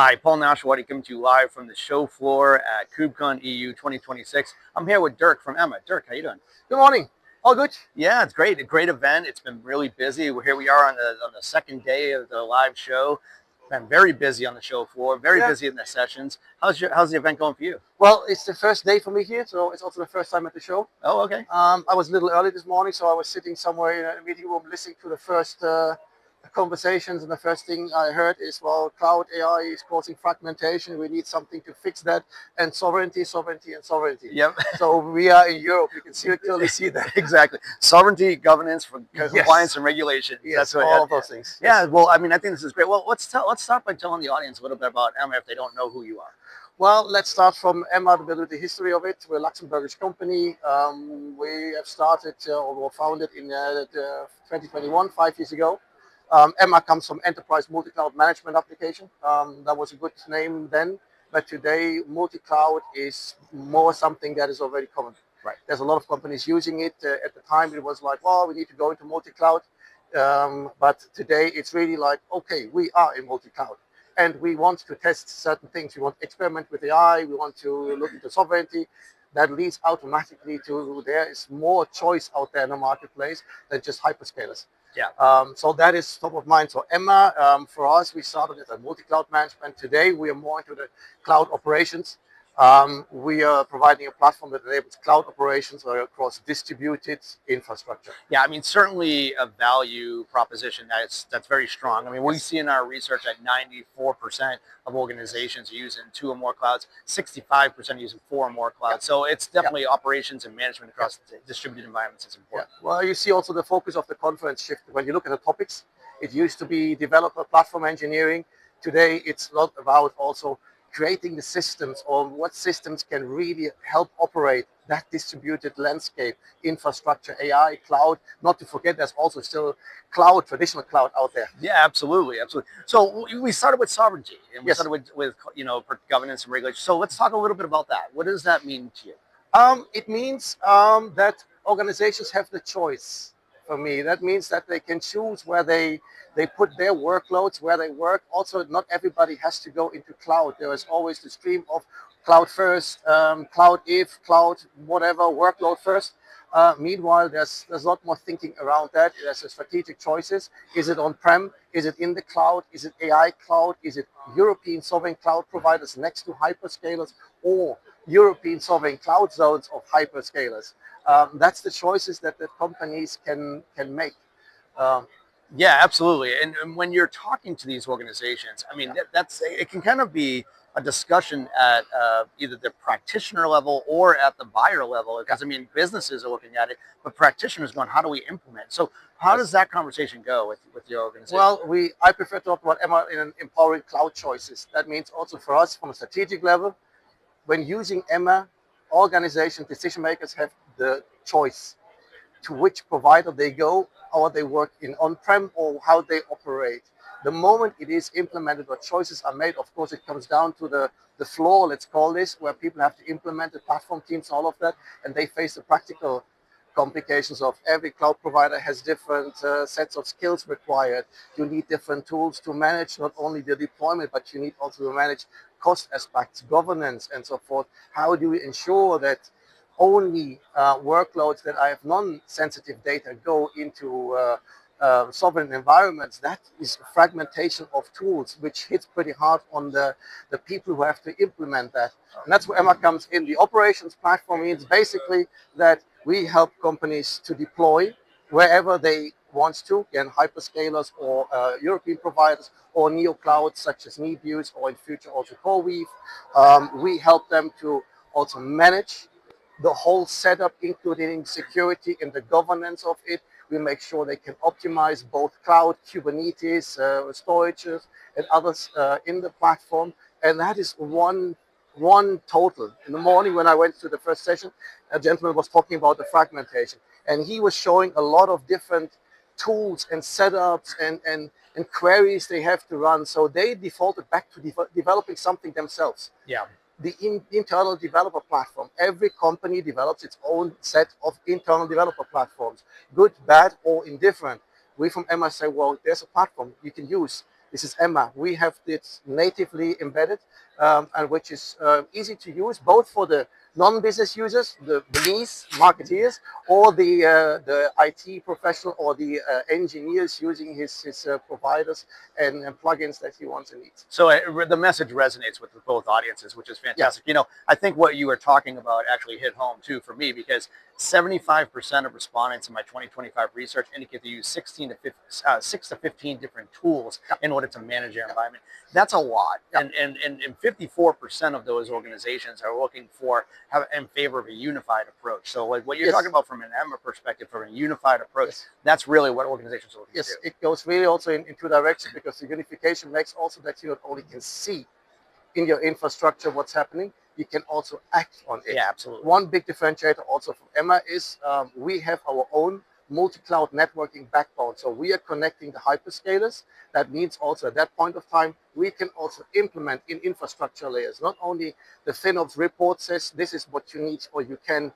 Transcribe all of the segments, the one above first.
Hi, Paul Nashwati coming to you live from the show floor at KubeCon EU 2026. I'm here with Dirk from Emma. Dirk, how you doing? Good morning. All good? Yeah, it's great. A great event. It's been really busy. Here we are on the second day of the live show. Been very busy on the show floor. Very Yeah. busy in the sessions. How's the event going for you? Well, it's the first day for me here, so it's also the first time at the show. Oh, okay. I was a little early this morning, so I was sitting somewhere in a meeting room listening to the first conversations, and the first thing I heard is, well, cloud AI is causing fragmentation. We need something to fix that, and sovereignty, sovereignty, and sovereignty. Yep. So we are in Europe. You can clearly see that. Exactly. Sovereignty, governance, for compliance, and regulation. Yes, That's what, all of those things. Yeah. Well, I mean, I think this is great. Well, let's start by telling the audience a little bit about Emma if they don't know who you are. Well, let's start from Emma, a bit of the history of it. We're a Luxembourgish company. We have started or were founded in 2021, 5 years ago. Emma comes from Enterprise Multi-Cloud Management Application. That was a good name then, but today multi-cloud is more something that is already common. Right. There's a lot of companies using it. At the time, it was like, well, we need to go into multi-cloud. But today, it's really like, okay, we are in multi-cloud. And we want to test certain things. We want to experiment with AI. We want to look into sovereignty. That leads automatically to there is more choice out there in the marketplace than just hyperscalers. Yeah. So that is top of mind. So Emma, for us, we started as a multi-cloud management. Today, we are more into the cloud operations. We are providing a platform that enables cloud operations across distributed infrastructure. Yeah, I mean, certainly a value proposition that's very strong. I mean, we see in our research that 94% of organizations are using 2 or more clouds, 65% are using 4 or more clouds. So it's definitely operations and management across distributed environments is important. Well, you see also the focus of the conference shift. When you look at the topics, it used to be developer platform engineering. Today, it's not about also creating the systems or what systems can really help operate that distributed landscape, infrastructure, AI, cloud. Not to forget, there's also still cloud, traditional cloud out there. Yeah, absolutely, absolutely. So we started with sovereignty, and we started with governance and regulation. So let's talk a little bit about that. What does that mean to you? It means that organizations have the choice. For me, that means that they can choose where they put their workloads, where they work. Also, not everybody has to go into cloud. There is always the stream of cloud first, cloud if, cloud whatever, workload first. Meanwhile, there's a lot more thinking around that. There's a strategic choices. Is it on-prem? Is it in the cloud? Is it AI cloud? Is it European sovereign cloud providers next to hyperscalers, or European sovereign cloud zones of hyperscalers? That's the choices that the companies can make. Yeah, absolutely. And when you're talking to these organizations, I mean, it can kind of be a discussion at either the practitioner level or at the buyer level. Because I mean, businesses are looking at it, but practitioners going, how do we implement? So how does that conversation go with your organization? Well, I prefer to talk about Emma in empowering cloud choices. That means also for us from a strategic level, when using Emma, organization decision makers have the choice to which provider they go, or they work in on-prem, or how they operate. The moment it is implemented or choices are made, of course, it comes down to the floor, let's call this, where people have to implement the platform teams, all of that, and they face the practical complications of every cloud provider has different sets of skills required. You need different tools to manage not only the deployment, but you need also to manage cost aspects, governance, and so forth. How do we ensure that only workloads that I have non-sensitive data go into sovereign environments? That is fragmentation of tools, which hits pretty hard on the people who have to implement that. And that's where Emma comes in. The operations platform means basically that we help companies to deploy wherever they want to, again, hyperscalers or European providers or neo clouds such as Nebius or in future also CoreWeave. We help them to also manage the whole setup, including security and the governance of it. We make sure they can optimize both cloud, Kubernetes, storages, and others in the platform. And that is one total. In the morning when I went to the first session, a gentleman was talking about the fragmentation. And he was showing a lot of different tools and setups and queries they have to run. So they defaulted back to developing something themselves. Yeah. The internal developer platform. Every company develops its own set of internal developer platforms, good, bad, or indifferent. We from Emma say, well, there's a platform you can use. This is Emma. We have it natively embedded, and which is easy to use both for the non-business users, the niche marketeers, or the IT professional or the engineers using his providers and plugins that he wants and needs. So the message resonates with both audiences, which is fantastic. Yeah. I think what you were talking about actually hit home too for me, because 75% of respondents in my 2025 research indicate they use 6 to 15 different tools in order to manage their environment. That's a lot. And 54% of those organizations are looking in favor of a unified approach. So like what you're talking about from an Emma perspective, from a unified approach, that's really what organizations are looking to do. It goes really also in two directions, because the unification makes also that you not only can see in your infrastructure what's happening, you can also act on it. Yeah, absolutely. One big differentiator also from Emma is we have our own multi-cloud networking backbone. So we are connecting the hyperscalers. That means also at that point of time, we can also implement in infrastructure layers. Not only the FinOps report says this is what you need or you can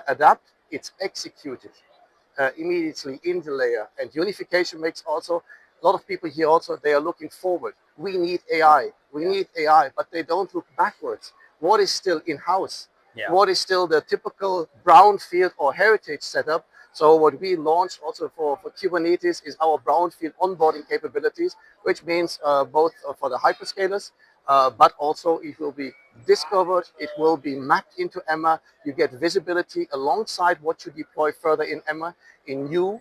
adapt, it's executed immediately in the layer. And unification makes also, a lot of people here also, they are looking forward. We need AI. We need AI, but they don't look backwards. What is still in-house? What is still the typical brownfield or heritage setup? So what we launched also for Kubernetes is our brownfield onboarding capabilities, which means both for the hyperscalers, but also it will be discovered, it will be mapped into Emma. You get visibility alongside what you deploy further in Emma, in new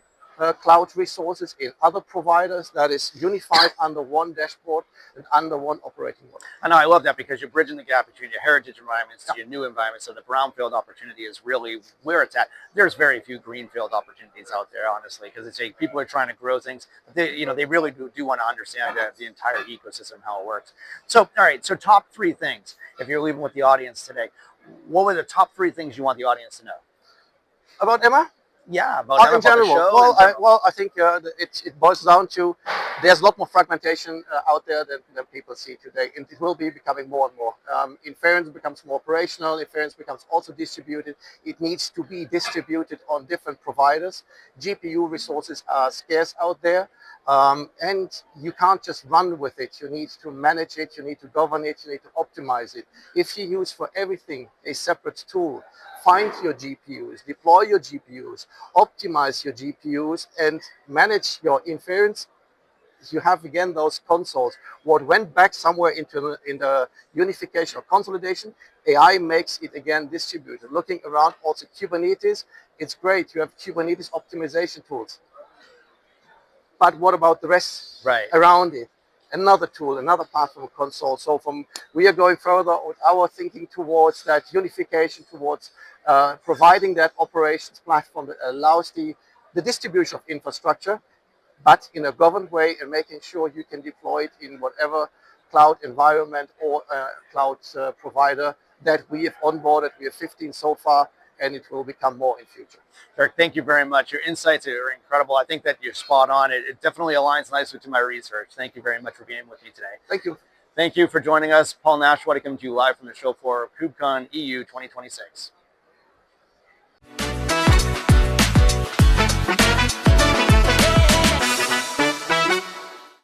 cloud resources, in other providers, that is unified under one dashboard and under one operating model. I know, I love that, because you're bridging the gap between your heritage environments to your new environments. So the brownfield opportunity is really where it's at. There's very few greenfield opportunities out there, honestly, because people are trying to grow things. But they really do want to understand the entire ecosystem, how it works. So, all right, so top 3 things, if you're leaving with the audience today, what were the top 3 things you want the audience to know? About Emma? Yeah, about in general. I think it boils down to there's a lot more fragmentation out there than people see today, and it will be becoming more and more. Inference becomes more operational. Inference becomes also distributed. It needs to be distributed on different providers. GPU resources are scarce out there, and you can't just run with it. You need to manage it. You need to govern it. You need to optimize it. If you use for everything a separate tool, find your GPUs, deploy your GPUs, optimize your GPUs, and manage your inference. You have again those consoles. What went back somewhere in the unification or consolidation, AI makes it again distributed. Looking around also Kubernetes, it's great. You have Kubernetes optimization tools. But what about the rest around it? Another tool, another platform console. So we are going further with our thinking towards that unification, towards providing that operations platform that allows the distribution of infrastructure, but in a governed way, and making sure you can deploy it in whatever cloud environment or cloud provider that we have onboarded. We have 15 so far, and it will become more in future. Dirk, thank you very much. Your insights are incredible. I think that you're spot on. It definitely aligns nicely to my research. Thank you very much for being with me today. Thank you. Thank you for joining us. Paul Nash, coming to you live from the show floor of KubeCon EU 2026.